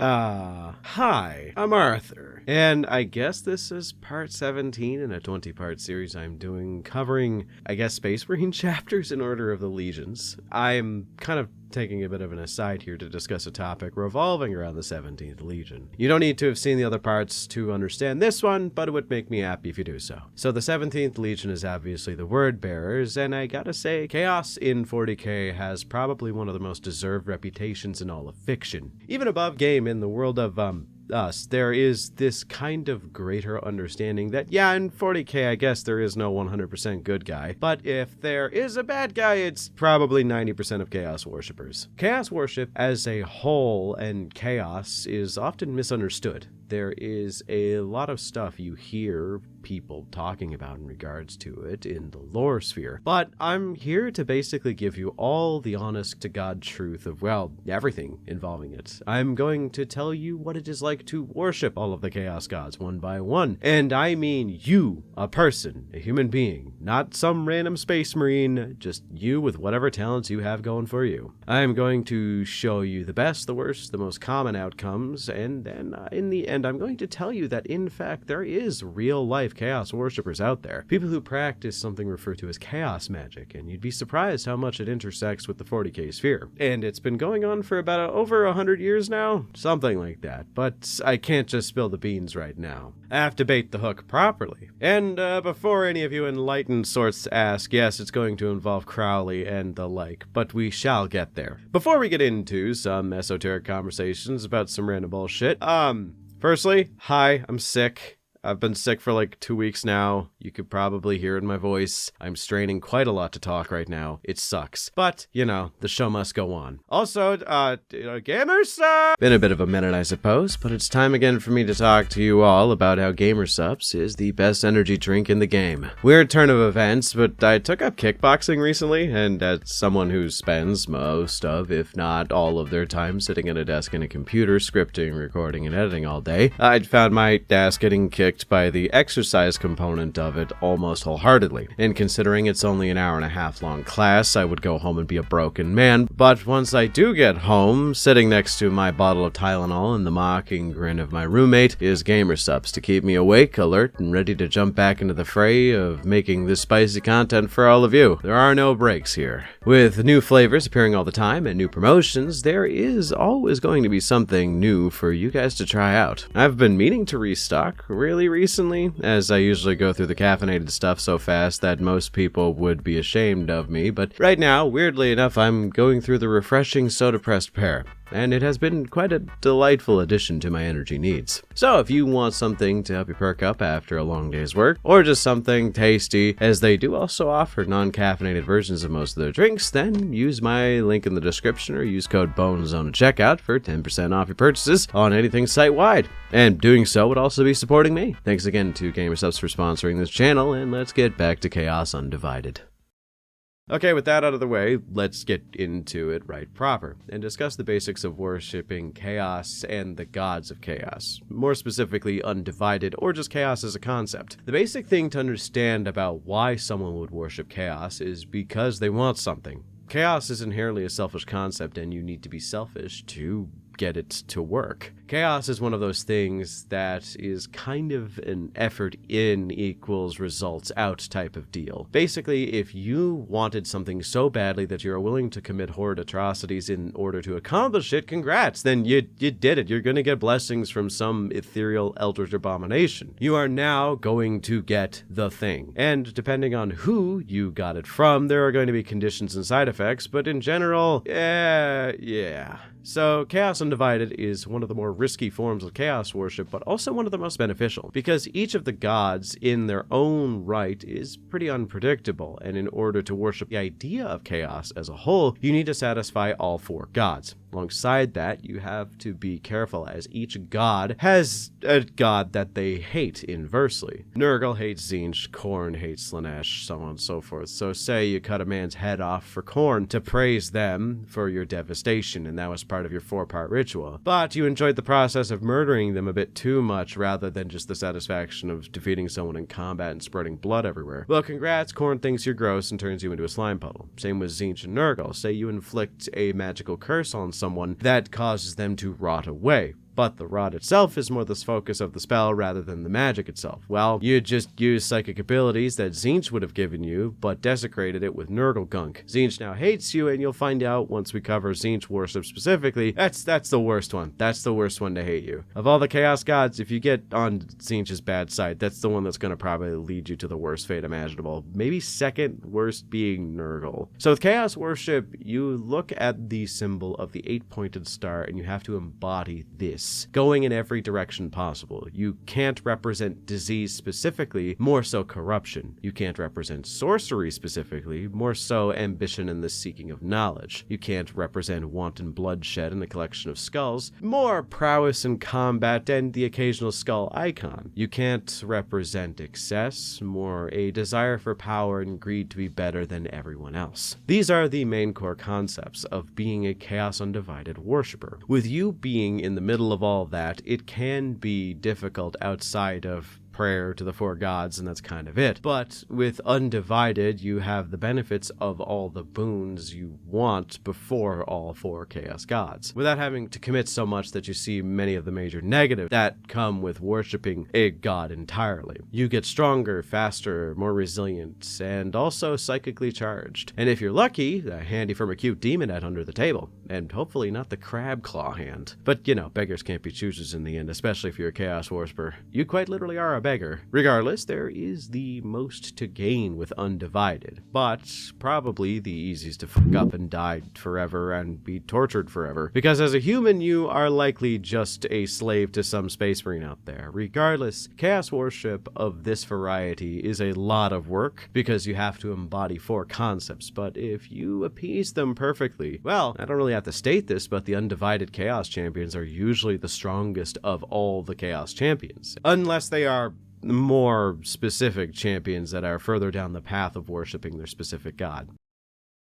Hi, I'm Arthur, and I guess this is part 17 in a 20-part series I'm doing covering, Space Marine chapters in order of the legions. I'm kind of taking a bit of an aside here to discuss a topic revolving around the 17th Legion. You don't need to have seen the other parts to understand this one, but it would make me happy if you do so. So the 17th Legion is obviously the Word Bearers, and I gotta say, Chaos in 40k has probably one of the most deserved reputations in all of fiction. Even above game in the world of, us, there is this kind of greater understanding that, yeah, in 40k, I guess there is no 100% good guy, but if there is a bad guy, it's probably 90% of Chaos worshippers. Chaos worship as a whole and Chaos is often misunderstood. There is a lot of stuff you hear people talking about in regards to it in the lore sphere, but I'm here to basically give you all the honest to God truth of, well, everything involving it. I'm going to tell you what it is like to worship all of the Chaos gods one by one, and I mean you, a person, a human being, not some random space marine, just you with whatever talents you have going for you. I'm going to show you the best, the worst, the most common outcomes, and then in the end I'm going to tell you that in fact there is real life Chaos worshippers out there, people who practice something referred to as chaos magic, and you'd be surprised how much it intersects with the 40k sphere. And it's been going on for about over 100 years now, something like that, but I can't just spill the beans right now. I have to bait the hook properly. And before any of you enlightened sorts ask, yes, it's going to involve Crowley and the like, but we shall get there. Before we get into some esoteric conversations about some random bullshit, firstly, hi, I'm sick. I've been sick for like 2 weeks now. You could probably hear it in my voice. I'm straining quite a lot to talk right now. It sucks. But, you know, the show must go on. Also, gamers sup! Been a bit of a minute, I suppose, but it's time again for me to talk to you all about how Gamer Sups is the best energy drink in the game. Weird turn of events, but I took up kickboxing recently, and as someone who spends most of, if not all of their time sitting at a desk in a computer, scripting, recording, and editing all day, I'd found my ass getting kicked by the exercise component of it almost wholeheartedly. And considering it's only an hour and a half long class, I would go home and be a broken man. But once I do get home, sitting next to my bottle of Tylenol and the mocking grin of my roommate is Gamer Sups to keep me awake, alert, and ready to jump back into the fray of making this spicy content for all of you. There are no breaks here. With new flavors appearing all the time and new promotions, there is always going to be something new for you guys to try out. I've been meaning to restock really recently, as I usually go through the caffeinated stuff so fast that most people would be ashamed of me, but right now, weirdly enough, I'm going through the refreshing Soda Pressed Pear, and it has been quite a delightful addition to my energy needs. So if you want something to help you perk up after a long day's work, or just something tasty, as they do also offer non-caffeinated versions of most of their drinks, then use my link in the description or use code BONEZONE at checkout for 10% off your purchases on anything site-wide. And doing so would also be supporting me. Thanks again to GamerSubs for sponsoring this channel, and let's get back to Chaos Undivided. Okay, with that out of the way, let's get into it right proper, and discuss the basics of worshipping Chaos and the gods of Chaos. More specifically, Undivided, or just Chaos as a concept. The basic thing to understand about why someone would worship Chaos is because they want something. Chaos is inherently a selfish concept, and you need to be selfish to get it to work. Chaos is one of those things that is kind of an effort in equals results out type of deal. Basically, if you wanted something so badly that you're willing to commit horrid atrocities in order to accomplish it, congrats, then you did it. You're going to get blessings from some ethereal eldritch abomination. You are now going to get the thing. And depending on who you got it from, there are going to be conditions and side effects, but in general, yeah. So, Chaos Undivided is one of the more risky forms of chaos worship, but also one of the most beneficial, because each of the gods in their own right is pretty unpredictable, and in order to worship the idea of chaos as a whole, you need to satisfy all four gods. Alongside that, you have to be careful, as each god has a god that they hate inversely. Nurgal hates Zech, Khorne hates Slenesh, so on and so forth. So say you cut a man's head off for Khorne to praise them for your devastation, and that was part of your 4-part ritual. But you enjoyed the process of murdering them a bit too much, rather than just the satisfaction of defeating someone in combat and spreading blood everywhere. Well, congrats, Khorne thinks you're gross and turns you into a slime puddle. Same with Zech and Nurgal. Say you inflict a magical curse on someone that causes them to rot away. but the rod itself is more the focus of the spell rather than the magic itself. Well, you just use psychic abilities that Zech would have given you, but desecrated it with Nurgal gunk. Zech now hates you, and you'll find out once we cover Zech worship specifically, that's the worst one. That's the worst one to hate you. Of all the Chaos Gods, if you get on Zech's bad side, that's the one that's going to probably lead you to the worst fate imaginable. Maybe second worst being Nurgal. So with Chaos worship, you look at the symbol of the 8-pointed star, and you have to embody this. Going in every direction possible. You can't represent disease specifically, more so corruption. You can't represent sorcery specifically, more so ambition and the seeking of knowledge. You can't represent wanton bloodshed and the collection of skulls, more prowess in combat and the occasional skull icon. You can't represent excess, more a desire for power and greed to be better than everyone else. These are the main core concepts of being a Chaos Undivided worshipper. With you being in the middle of all that, it can be difficult outside of prayer to the four gods, and that's kind of it. But with Undivided, you have the benefits of all the boons you want before all four Chaos Gods, without having to commit so much that you see many of the major negatives that come with worshipping a god entirely. You get stronger, faster, more resilient, and also psychically charged. And if you're lucky, a handy from a cute demon head under the table, and hopefully not the crab claw hand. But you know, beggars can't be choosers in the end, especially if you're a Chaos Worshiper. You quite literally are a beggar. Regardless, there is the most to gain with Undivided, but probably the easiest to fuck up and die forever and be tortured forever, because as a human you are likely just a slave to some space marine out there. Regardless, Chaos worship of this variety is a lot of work because you have to embody four concepts, but if you appease them perfectly, well, I don't really have to state this, but the Undivided Chaos champions are usually the strongest of all the Chaos champions, unless they are more specific champions that are further down the path of worshipping their specific god.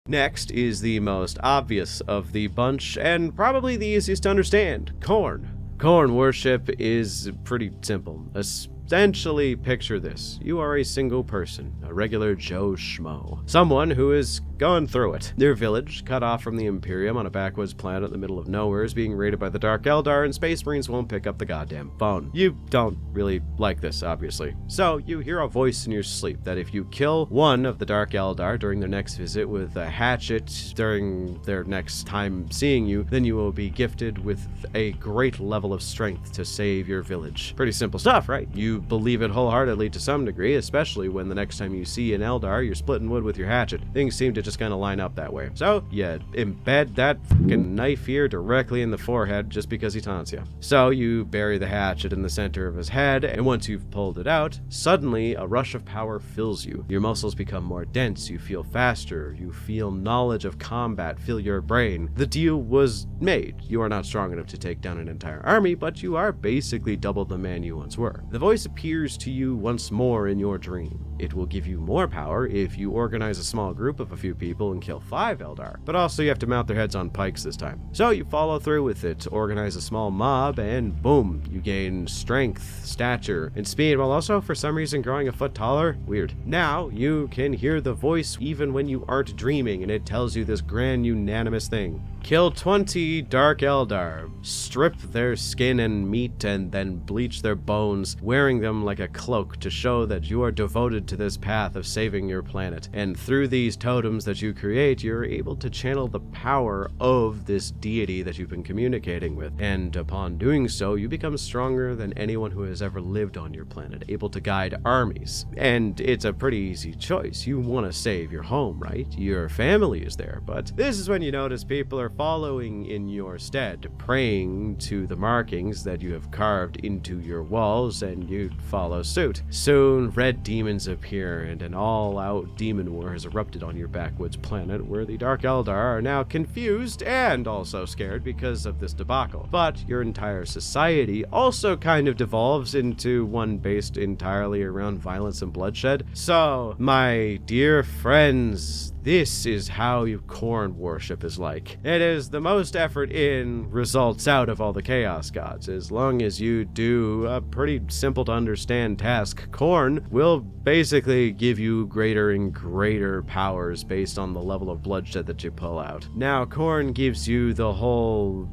Next is the most obvious of the bunch, and probably the easiest to understand, Khorne. Khorne worship is pretty simple. Essentially, picture this. You are a single person, a regular Joe Schmo. Someone who is going through it. Their village, cut off from the Imperium on a backwoods planet in the middle of nowhere, is being raided by the Dark Eldar, and Space Marines won't pick up the goddamn phone. You don't really like this, obviously. So, you hear a voice in your sleep that if you kill one of the Dark Eldar during their next visit with a hatchet during their next time seeing you, then you will be gifted with a great level of strength to save your village. Pretty simple stuff, right? You believe it wholeheartedly to some degree, especially when the next time you see an Eldar, you're splitting wood with your hatchet. Things seem to just kind of line up that way. So, you embed that fucking knife here directly in the forehead just because he taunts you. So, you bury the hatchet in the center of his head, and once you've pulled it out, suddenly a rush of power fills you. Your muscles become more dense, you feel faster, you feel knowledge of combat fill your brain. The deal was made. You are not strong enough to take down an entire army, but you are basically double the man you once were. The voice appears to you once more in your dream. It will give you more power if you organize a small group of a few people and kill 5 Eldar, but also you have to mount their heads on pikes this time. So you follow through with it, organize a small mob, and boom, you gain strength, stature, and speed, while also for some reason growing a foot taller. Weird. Now you can hear the voice even when you aren't dreaming, and it tells you this grand unanimous thing. Kill 20 Dark Eldar, strip their skin and meat, and then bleach their bones, wearing them like a cloak to show that you are devoted to this path of saving your planet. And through these totems that you create, you're able to channel the power of this deity that you've been communicating with. And upon doing so, you become stronger than anyone who has ever lived on your planet, able to guide armies. And it's a pretty easy choice. You want to save your home, right? Your family is there. But this is when you notice people are following in your stead, praying to the markings that you have carved into your walls, and you follow suit. Soon, red demons appear, and an all-out demon war has erupted on your backwoods planet, where the Dark Eldar are now confused and also scared because of this debacle. But your entire society also kind of devolves into one based entirely around violence and bloodshed. So, my dear friends, this is how Khorne worship is like. It is the most effort in, results out of all the Chaos Gods. As long as you do a pretty simple to understand task, Khorne will basically give you greater and greater powers based on the level of bloodshed that you pull out. Now, Khorne gives you the whole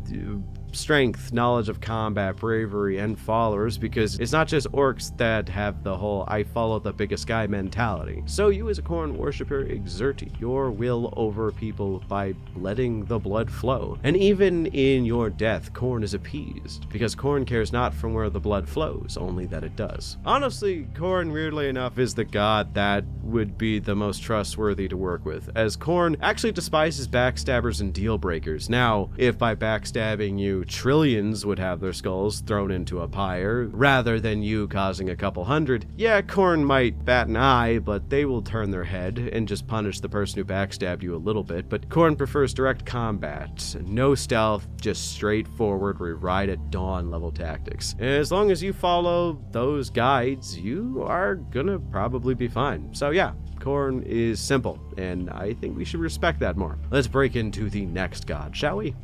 strength, knowledge of combat, bravery, and followers, because it's not just orcs that have the whole I follow the biggest guy mentality. So you as a Khorne worshipper exert your will over people by letting the blood flow. And even in your death, Khorne is appeased, because Khorne cares not from where the blood flows, only that it does. Honestly, Khorne, weirdly enough, is the god that would be the most trustworthy to work with, as Khorne actually despises backstabbers and deal breakers. Now, if by backstabbing you, trillions would have their skulls thrown into a pyre, rather than you causing a couple hundred, yeah, Khorne might bat an eye, but they will turn their head and just punish the person who backstabbed you a little bit. But Khorne prefers direct combat, no stealth, just straightforward, we ride at dawn level tactics. As long as you follow those guides, you are gonna probably be fine. So yeah, Khorne is simple, and I think we should respect that more. Let's break into the next god, shall we?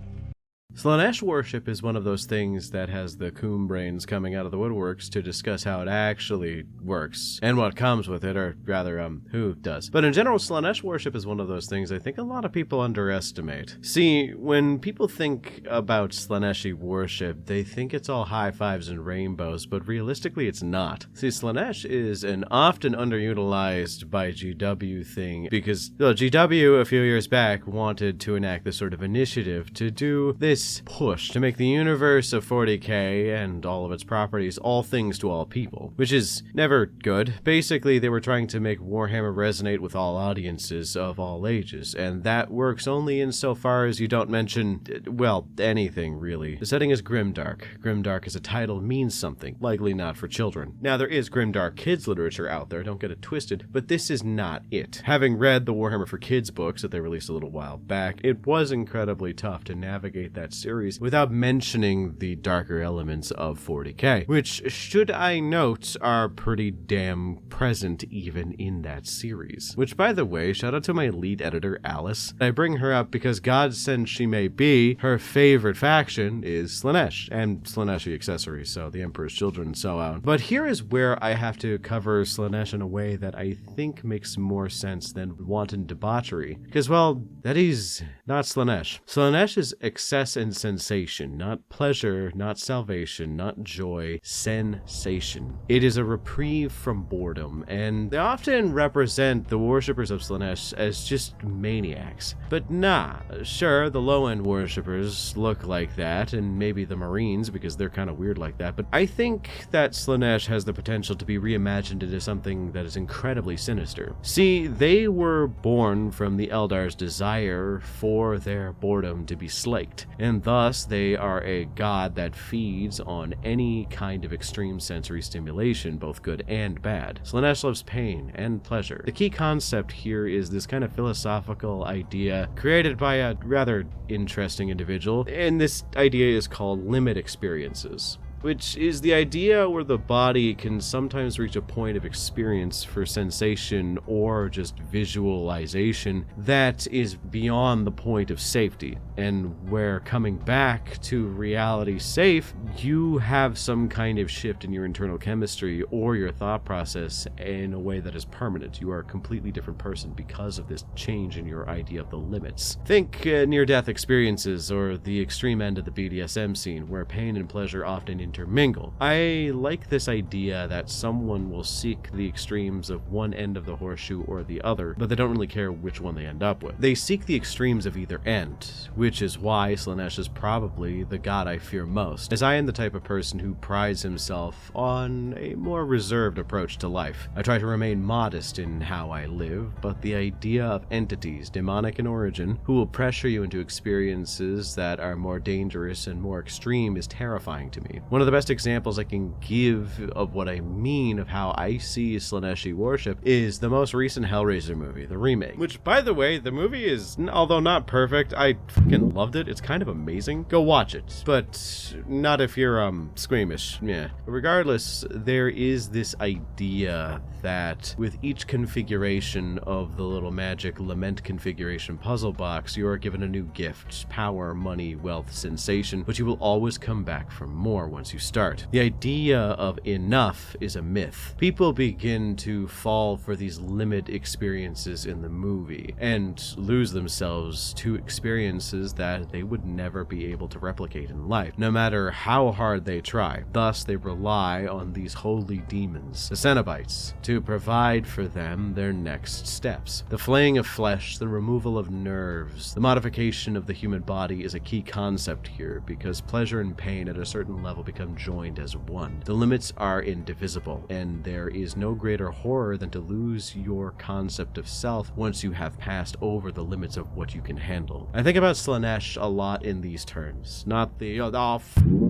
Slenesh worship is one of those things that has the coom brains coming out of the woodworks to discuss how it actually works, and what comes with it, or rather, who does. But in general, Slenesh worship is one of those things I think a lot of people underestimate. See, when people think about Sleneshi worship, they think it's all high fives and rainbows, but realistically it's not. See, Slenesh is an often underutilized by GW thing, because GW a few years back wanted to enact this sort of initiative to do this push to make the universe of 40k and all of its properties all things to all people, which is never good. Basically, they were trying to make Warhammer resonate with all audiences of all ages, and that works only insofar as you don't mention, well, anything really. The setting is grimdark. Grimdark as a title means something, likely not for children. Now, there is grimdark kids literature out there, don't get it twisted, but this is not it. Having read the Warhammer for Kids books that they released a little while back, it was incredibly tough to navigate that series without mentioning the darker elements of 40k, which, should I note, are pretty damn present even in that series. Which, by the way, shout out to my lead editor, Alice. I bring her up because, God send she may be, her favorite faction is Slenesh, and Sleneshi accessories, so the Emperor's Children and so on. But here is where I have to cover Slenesh in a way that I think makes more sense than wanton debauchery, because, well, that is not Slenesh. Slenesh is excess and sensation, not pleasure, not salvation, not joy, sensation. It is a reprieve from boredom, and they often represent the worshippers of Slenesh as just maniacs. But nah, sure, the low-end worshippers look like that, and maybe the Marines, because they're kind of weird like that, but I think that Slenesh has the potential to be reimagined into something that is incredibly sinister. See, they were born from the Eldar's desire for their boredom to be slaked, and thus they are a god that feeds on any kind of extreme sensory stimulation, both good and bad. Slenesh loves pain and pleasure. The key concept here is this kind of philosophical idea created by a rather interesting individual, and this idea is called limit experiences, which is the idea where the body can sometimes reach a point of experience for sensation or just visualization that is beyond the point of safety, and where coming back to reality safe, you have some kind of shift in your internal chemistry or your thought process in a way that is permanent. You are a completely different person because of this change in your idea of the limits. Think near-death experiences or the extreme end of the BDSM scene, where pain and pleasure often intermingle. I like this idea that someone will seek the extremes of one end of the horseshoe or the other, but they don't really care which one they end up with. They seek the extremes of either end, which is why Slenesh is probably the god I fear most, as I am the type of person who prides himself on a more reserved approach to life. I try to remain modest in how I live, but the idea of entities, demonic in origin, who will pressure you into experiences that are more dangerous and more extreme is terrifying to me. One of the best examples I can give of what I mean of how I see Sleneshi worship is the most recent Hellraiser movie, the remake, which, by the way, the movie is, although not perfect, I fucking loved it. It's kind of amazing. Go watch it, but not if you're squeamish. Yeah. Regardless, there is this idea that with each configuration of the little magic lament configuration puzzle box, you are given a new gift: power, money, wealth, sensation, but you will always come back for more once once you start. The idea of enough is a myth. People begin to fall for these limit experiences in the movie and lose themselves to experiences that they would never be able to replicate in life, no matter how hard they try. Thus, they rely on these holy demons, the Cenobites, to provide for them their next steps. The flaying of flesh, the removal of nerves, the modification of the human body is a key concept here, because pleasure and pain at a certain level become joined as one. The limits are indivisible, and there is no greater horror than to lose your concept of self once you have passed over the limits of what you can handle. I think about Slenesh a lot in these terms. Not the,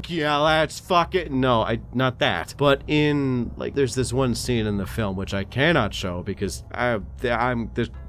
yeah, let's fuck it. No, not that. But in, there's this one scene in the film which I cannot show because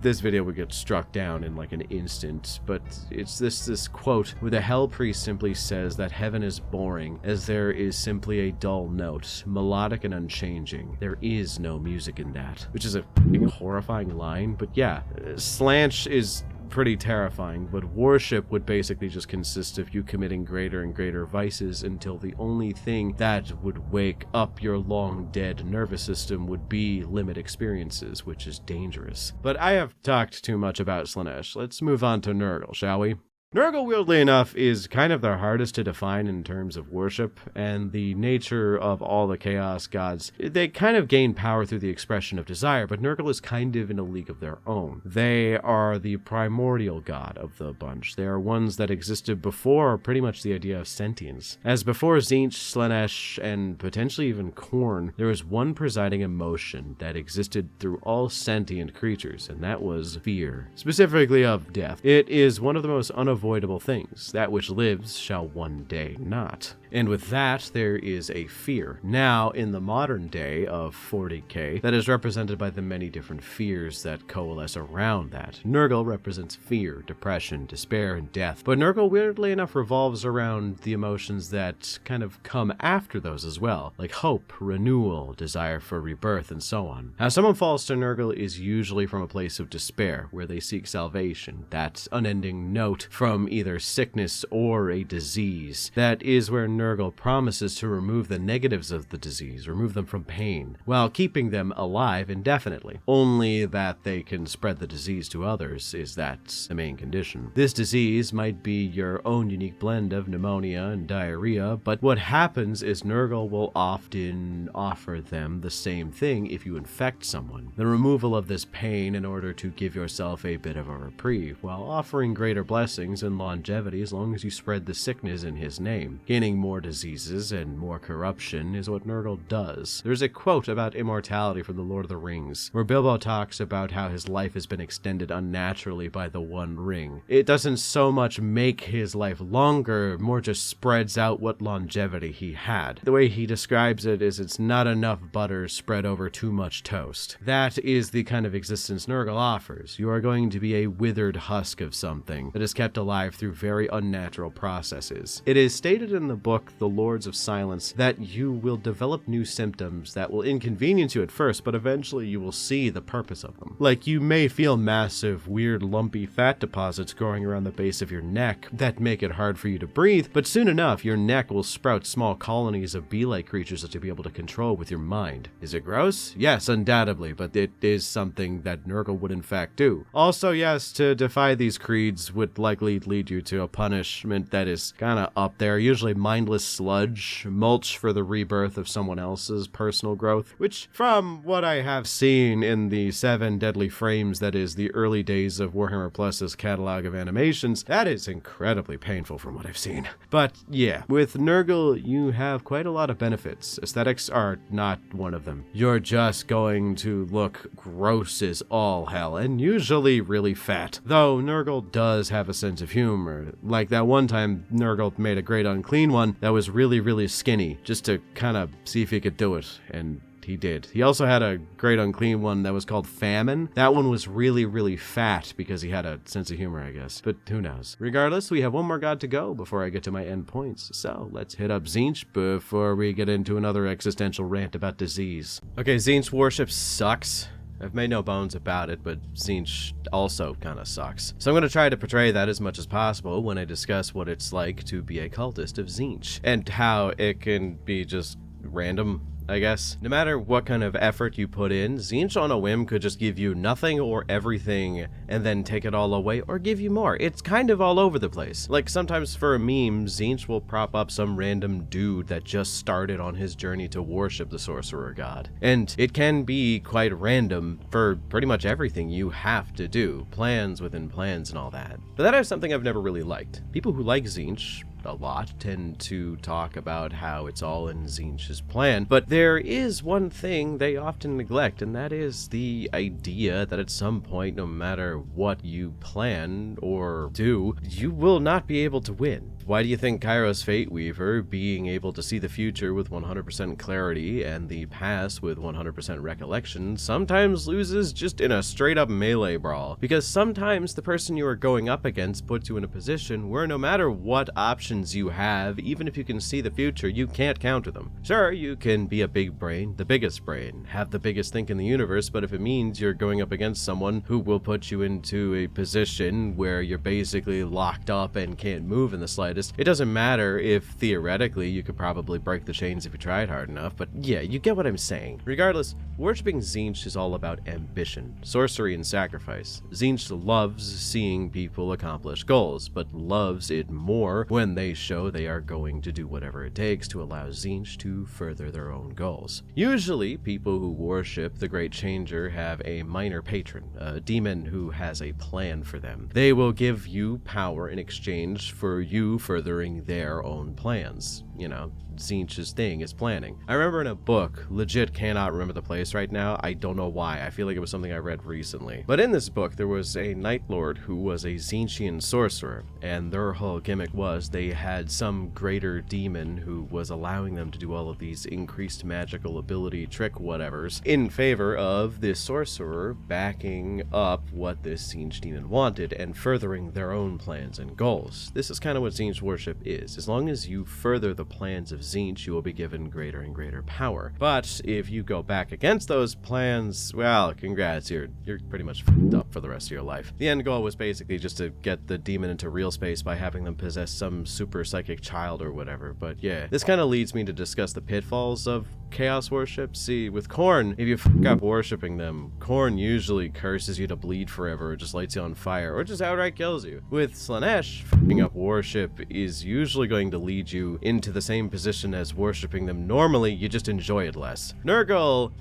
this video would get struck down in an instant. But it's this quote where the Hell Priest simply says that heaven is boring, as there is simply a dull note, melodic and unchanging. There is no music in that, which is a horrifying line. But yeah, Slenesh is pretty terrifying, but worship would basically just consist of you committing greater and greater vices until the only thing that would wake up your long dead nervous system would be limit experiences, which is dangerous. But I have talked too much about Slenesh. Let's move on to Nurgal, shall we? Nurgal, weirdly enough, is kind of the hardest to define in terms of worship, and the nature of all the Chaos Gods. They kind of gain power through the expression of desire, but Nurgal is kind of in a league of their own. They are the primordial god of the bunch. They are ones that existed before pretty much the idea of sentience. As before Tzeentch, Slenesh, and potentially even Khorne, there was one presiding emotion that existed through all sentient creatures, and that was fear, specifically of death. It is one of the most unavoidable things. That which lives shall one day not. And with that, there is a fear. Now, in the modern day of 40k, that is represented by the many different fears that coalesce around that. Nurgal represents fear, depression, despair, and death. But Nurgal, weirdly enough, revolves around the emotions that kind of come after those as well, like hope, renewal, desire for rebirth, and so on. How someone falls to Nurgal is usually from a place of despair, where they seek salvation, that unending note from either sickness or a disease. That is where Nurgal promises to remove the negatives of the disease, remove them from pain, while keeping them alive indefinitely. Only that they can spread the disease to others is that's the main condition. This disease might be your own unique blend of pneumonia and diarrhea, but what happens is Nurgal will often offer them the same thing if you infect someone. The removal of this pain in order to give yourself a bit of a reprieve, while offering greater blessings and longevity as long as you spread the sickness in his name. Gaining more diseases and more corruption is what Nurgal does. There's a quote about immortality from The Lord of the Rings, where Bilbo talks about how his life has been extended unnaturally by the One Ring. It doesn't so much make his life longer, more just spreads out what longevity he had. The way he describes it is it's not enough butter spread over too much toast. That is the kind of existence Nurgal offers. You are going to be a withered husk of something that is kept alive through very unnatural processes. It is stated in the book The Lords of Silence that you will develop new symptoms that will inconvenience you at first, but eventually you will see the purpose of them. Like, you may feel massive, weird, lumpy fat deposits growing around the base of your neck that make it hard for you to breathe, but soon enough your neck will sprout small colonies of bee-like creatures that you'll be able to control with your mind. Is it gross? Yes, undoubtedly, but it is something that Nurgal would in fact do. Also, yes, to defy these creeds would likely lead you to a punishment that is kinda up there, usually mindless sludge, mulch for the rebirth of someone else's personal growth, which, from what I have seen in the 7 Deadly Frames that is the early days of Warhammer Plus's catalog of animations, that is incredibly painful from what I've seen. But yeah, with Nurgal, you have quite a lot of benefits. Aesthetics are not one of them. You're just going to look gross as all hell, and usually really fat. Though Nurgal does have a sense of humor. Like that one time Nurgal made a great unclean one that was really, really skinny, just to kind of see if he could do it, and he did. He also had a great unclean one that was called Famine. That one was really, really fat because he had a sense of humor, I guess. But who knows? Regardless, we have one more god to go before I get to my end points. So let's hit up Tzeentch before we get into another existential rant about disease. Okay, Tzeentch worship sucks. I've made no bones about it, but Tzeentch also kinda sucks. So I'm gonna try to portray that as much as possible when I discuss what it's like to be a cultist of Tzeentch, and how it can be just random, I guess. No matter what kind of effort you put in, Tzeentch on a whim could just give you nothing or everything and then take it all away or give you more. It's kind of all over the place. Like sometimes for a meme, Tzeentch will prop up some random dude that just started on his journey to worship the sorcerer god. And it can be quite random for pretty much everything you have to do. Plans within plans and all that. But that is something I've never really liked. People who like Tzeentch a lot tend to talk about how it's all in Tzeentch's plan, but there is one thing they often neglect, and that is the idea that at some point, no matter what you plan or do, you will not be able to win. Why do you think Kairos Fate Weaver, being able to see the future with 100% clarity and the past with 100% recollection, sometimes loses just in a straight-up melee brawl? Because sometimes the person you are going up against puts you in a position where no matter what options you have, even if you can see the future, you can't counter them. Sure, you can be a big brain, the biggest brain, have the biggest think in the universe, but if it means you're going up against someone who will put you into a position where you're basically locked up and can't move in the slightest, it doesn't matter if theoretically you could probably break the chains if you tried hard enough, but yeah, you get what I'm saying. Regardless, worshipping Tzeentch is all about ambition, sorcery, and sacrifice. Tzeentch loves seeing people accomplish goals, but loves it more when they show they are going to do whatever it takes to allow Tzeentch to further their own goals. Usually, people who worship the Great Changer have a minor patron, a demon who has a plan for them. They will give you power in exchange for you furthering their own plans. You know, Tzeentch's thing is planning. I remember in a book, legit cannot remember the place right now, I don't know why, I feel like it was something I read recently. But in this book, there was a Night Lord who was a Tzeentchian sorcerer, and their whole gimmick was they had some greater demon who was allowing them to do all of these increased magical ability trick whatevers in favor of this sorcerer backing up what this Tzeentch demon wanted and furthering their own plans and goals. This is kind of what Tzeentch worship is. As long as you further the plans of Tzeentch, you will be given greater and greater power. But if you go back against those plans, well, congrats, you're pretty much fucked up for the rest of your life. The end goal was basically just to get the demon into real space by having them possess some super psychic child or whatever. But yeah, this kind of leads me to discuss the pitfalls of chaos worship. See, with Khorne, if you fuck up worshipping them, Khorne usually curses you to bleed forever, or just lights you on fire, or just outright kills you. With Slenesh, fucking up worship is usually going to lead you into the same position as worshipping them normally, you just enjoy it less. Nurgal,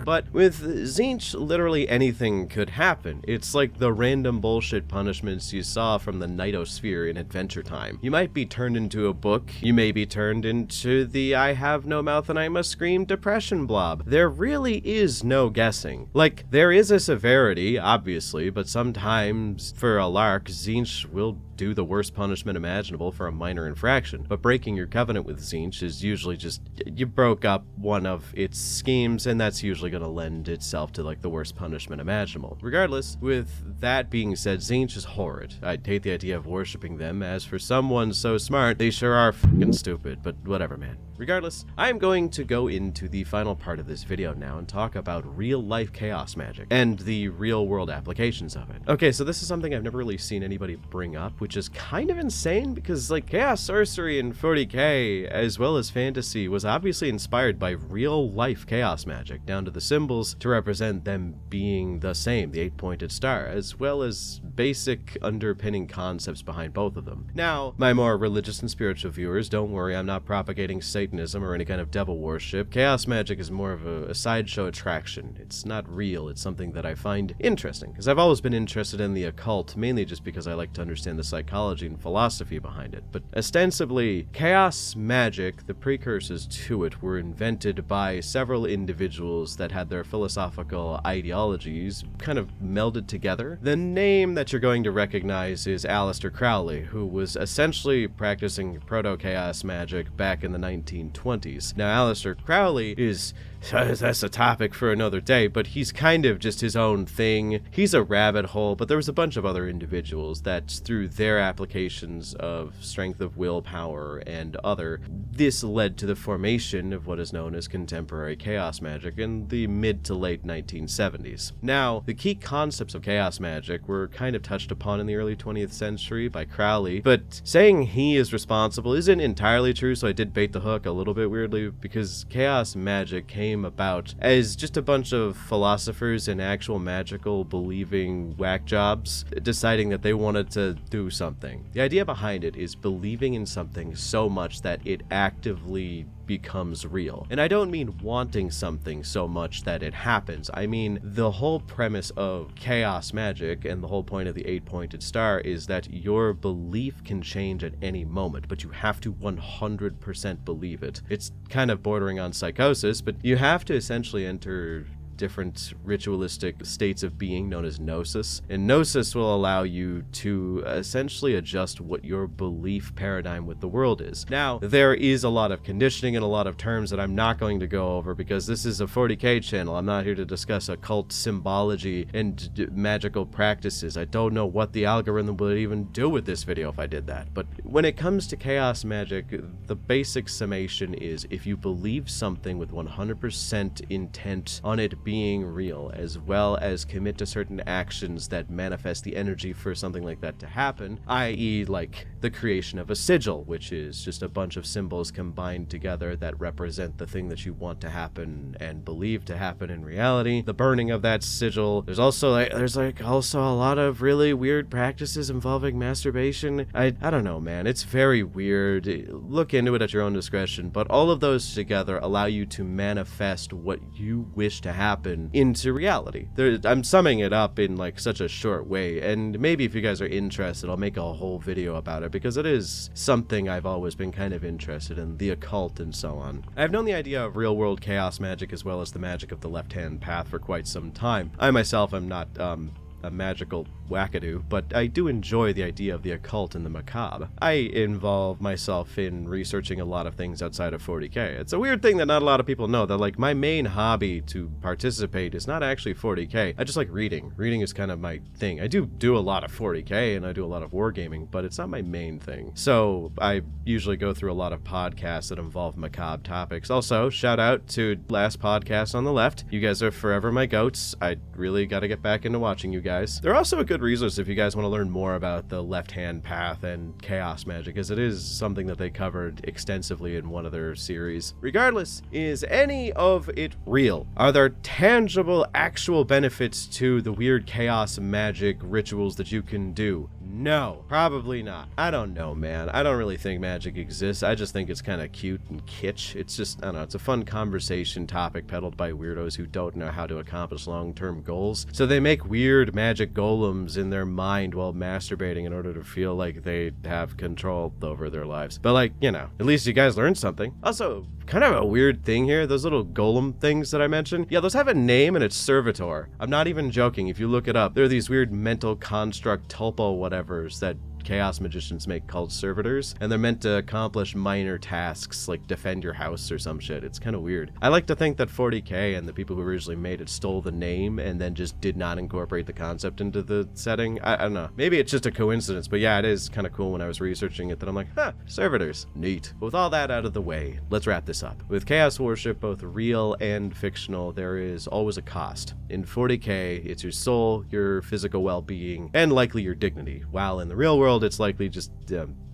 but with Tzeentch, literally anything could happen. It's like the random bullshit punishments you saw from the Nightosphere in Adventure Time. You might be turned into a book, you may be turned into the I have no mouth and I must scream depression blob. There really is no guessing. Like, there is a severity, obviously, but sometimes for a lark, Tzeentch will do the worst punishment imaginable for a minor infraction. But breaking your covenant with Tzeentch is usually just, you broke up one of its schemes, and that's usually going to lend itself to like the worst punishment imaginable. Regardless, with that being said, Tzeentch is horrid. I'd hate the idea of worshipping them, as for someone so smart, they sure are fucking stupid, but whatever, man. Regardless, I'm going to go into the final part of this video now and talk about real-life chaos magic and the real-world applications of it. Okay, so this is something I've never really seen anybody bring up, which is kind of insane because, like, chaos sorcery in 40k, as well as fantasy, was obviously inspired by real-life chaos magic, down to the symbols to represent them being the same, the 8-pointed star, as well as basic underpinning concepts behind both of them. Now, my more religious and spiritual viewers, don't worry, I'm not propagating Satanism or any kind of devil worship. Chaos magic is more of a sideshow attraction. It's not real, it's something that I find interesting, because I've always been interested in the occult, mainly just because I like to understand the psychology and philosophy behind it. But ostensibly, chaos magic, the precursors to it, were invented by several individuals that had their philosophical ideologies kind of melded together. The name that you're going to recognize is Aleister Crowley, who was essentially practicing proto-chaos magic back in the 1920s. Now, Aleister Crowley is... that's a topic for another day, but he's kind of just his own thing. He's a rabbit hole, but there was a bunch of other individuals that, through their applications of strength of willpower and other, this led to the formation of what is known as contemporary chaos magic and the mid to late 1970s. Now, the key concepts of chaos magic were kind of touched upon in the early 20th century by Crowley, but saying he is responsible isn't entirely true, so I did bait the hook a little bit weirdly, because chaos magic came about as just a bunch of philosophers and actual magical believing whack jobs deciding that they wanted to do something. The idea behind it is believing in something so much that it actively becomes real. And I don't mean wanting something so much that it happens. I mean, the whole premise of chaos magic and the whole point of the 8-pointed star is that your belief can change at any moment, but you have to 100% believe it. It's kind of bordering on psychosis, but you have to essentially enter different ritualistic states of being known as gnosis, and gnosis will allow you to essentially adjust what your belief paradigm with the world is. Now, there is a lot of conditioning and a lot of terms that I'm not going to go over because this is a 40k channel. I'm not here to discuss occult symbology and magical practices. I don't know what the algorithm would even do with this video if I did that, but when it comes to chaos magic, the basic summation is if you believe something with 100% intent on it being real, as well as commit to certain actions that manifest the energy for something like that to happen, i.e. like the creation of a sigil, which is just a bunch of symbols combined together that represent the thing that you want to happen and believe to happen in reality. The burning of that sigil. There's also a lot of really weird practices involving masturbation. I don't know, man. It's very weird. Look into it at your own discretion, but all of those together allow you to manifest what you wish to happen into reality. I'm summing it up in like such a short way, and maybe if you guys are interested, I'll make a whole video about it because it is something I've always been kind of interested in, the occult and so on. I've known the idea of real-world chaos magic as well as the magic of the left-hand path for quite some time. I myself am not a magical wackadoo, but I do enjoy the idea of the occult and the macabre. I involve myself in researching a lot of things outside of 40k. It's a weird thing that not a lot of people know, that like my main hobby to participate is not actually 40k. I just like reading. Reading is kind of my thing. I do a lot of 40k and I do a lot of wargaming, but it's not my main thing. So I usually go through a lot of podcasts that involve macabre topics. Also, shout out to last podcast on the left. You guys are forever my goats. I really got to get back into watching you guys. They're also a good resource if you guys want to learn more about the left-hand path and chaos magic, as it is something that they covered extensively in one of their series. Regardless, is any of it real? Are there tangible, actual benefits to the weird chaos magic rituals that you can do? No, probably not. I don't know, man. I don't really think magic exists. I just think it's kind of cute and kitsch. It's just, I don't know, it's a fun conversation topic peddled by weirdos who don't know how to accomplish long-term goals. So they make weird magic golems in their mind while masturbating in order to feel like they have control over their lives. But like, you know, at least you guys learned something. Also, kind of a weird thing here, those little golem things that I mentioned, yeah, those have a name and it's servitor. I'm not even joking. If you look it up, they're these weird mental construct tulpa whatevers that chaos magicians make called servitors, and they're meant to accomplish minor tasks like defend your house or some shit. It's kind of weird. I like to think that 40k and the people who originally made it stole the name and then just did not incorporate the concept into the setting. I don't know. Maybe it's just a coincidence, but yeah, it is kind of cool when I was researching it that I'm like, huh, servitors. Neat. But with all that out of the way, let's wrap this up. With chaos worship, both real and fictional, there is always a cost. In 40k, it's your soul, your physical well-being, and likely your dignity, while in the real world, it's likely just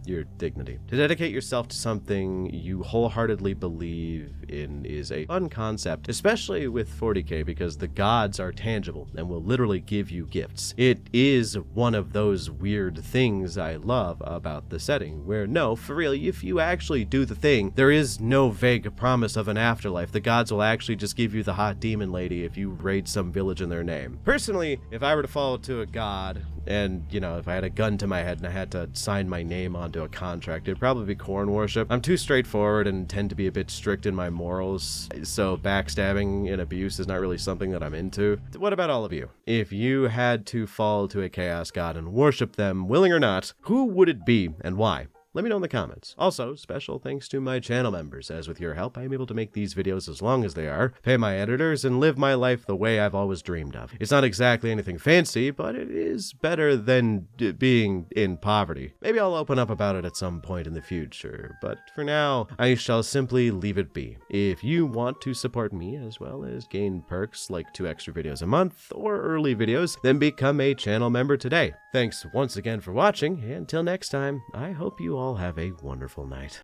your dignity. To dedicate yourself to something you wholeheartedly believe in is a fun concept, especially with 40k, because the gods are tangible and will literally give you gifts. It is one of those weird things I love about the setting, where no, for real, if you actually do the thing, there is no vague promise of an afterlife. The gods will actually just give you the hot demon lady if you raid some village in their name. Personally, if I were to fall to a god, and, you know, if I had a gun to my head and I had to sign my name onto a contract, it'd probably be corn worship. I'm too straightforward and tend to be a bit strict in my morals, so backstabbing and abuse is not really something that I'm into. What about all of you? If you had to fall to a chaos god and worship them, willing or not, who would it be and why? Let me know in the comments. Also, special thanks to my channel members, as with your help, I am able to make these videos as long as they are, pay my editors, and live my life the way I've always dreamed of. It's not exactly anything fancy, but it is better than being in poverty. Maybe I'll open up about it at some point in the future, but for now, I shall simply leave it be. If you want to support me as well as gain perks like 2 extra videos a month or early videos, then become a channel member today. Thanks once again for watching, and until next time, I hope you all have a wonderful night.